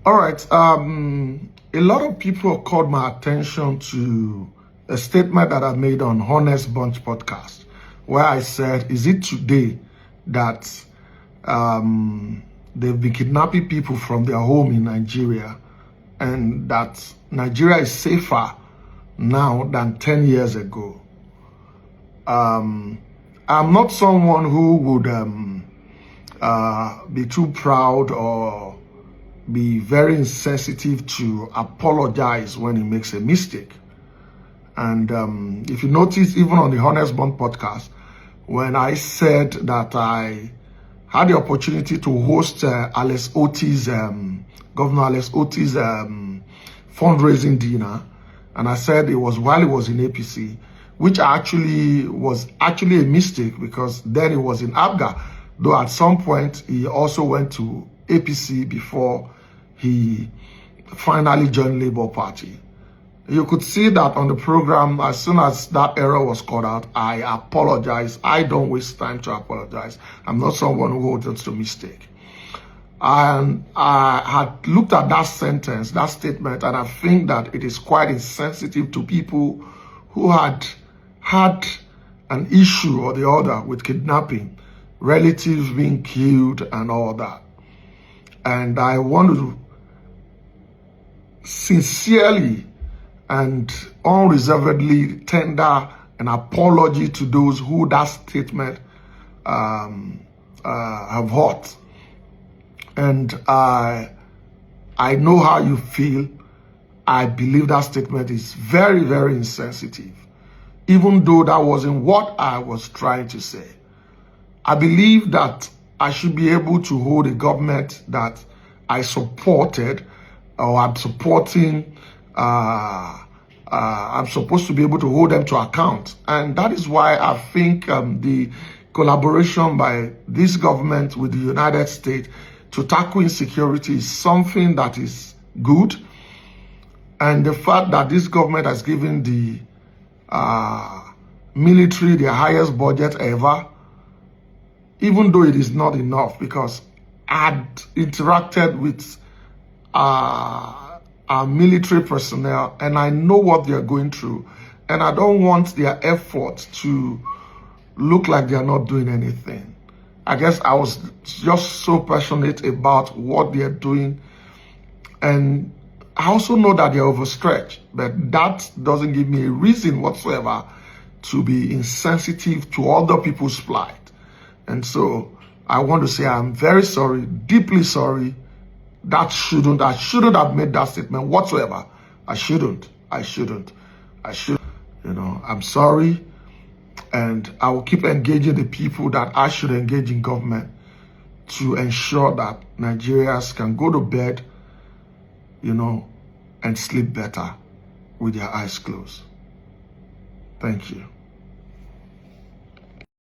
All right. A lot of people called my attention to a statement that I made on Honest Bunch podcast, where I said, is it today that they've been kidnapping people from their home in Nigeria, and that Nigeria is safer now than 10 years ago? I'm not someone who would be too proud or be very insensitive to apologize when he makes a mistake. And if you notice, even on the Honest Bond podcast, when I said that I had the opportunity to host Governor Alex Otti's fundraising dinner, and I said it was while he was in APC, which was actually a mistake, because then he was in ABGA, though at some point he also went to APC before he finally joined Labour Party. You could see that on the program. As soon as that error was called out, I apologized. I don't waste time to apologize. I'm not someone who holds to mistake. And I had looked at that sentence, that statement, and I think that it is quite insensitive to people who had an issue or the other with kidnapping, relatives being killed and all that. And I want to sincerely and unreservedly tender an apology to those who that statement have hurt. And I know how you feel. I believe that statement is very, very insensitive, even though that wasn't what I was trying to say. I believe that I should be able to hold a government that I supported, or I'm supporting. I'm supposed to be able to hold them to account. And that is why I think the collaboration by this government with the United States to tackle insecurity is something that is good. And the fact that this government has given the military their highest budget ever, even though it is not enough, because I had interacted with our military personnel and I know what they're going through, and I don't want their efforts to look like they're not doing anything. I guess I was just so passionate about what they're doing, and I also know that they're overstretched, but that doesn't give me a reason whatsoever to be insensitive to other people's plight. And so I want to say I'm very sorry, deeply sorry. I shouldn't have made that statement whatsoever. I shouldn't. I'm sorry. And I will keep engaging the people that I should engage in government to ensure that Nigerians can go to bed, and sleep better with their eyes closed. Thank you.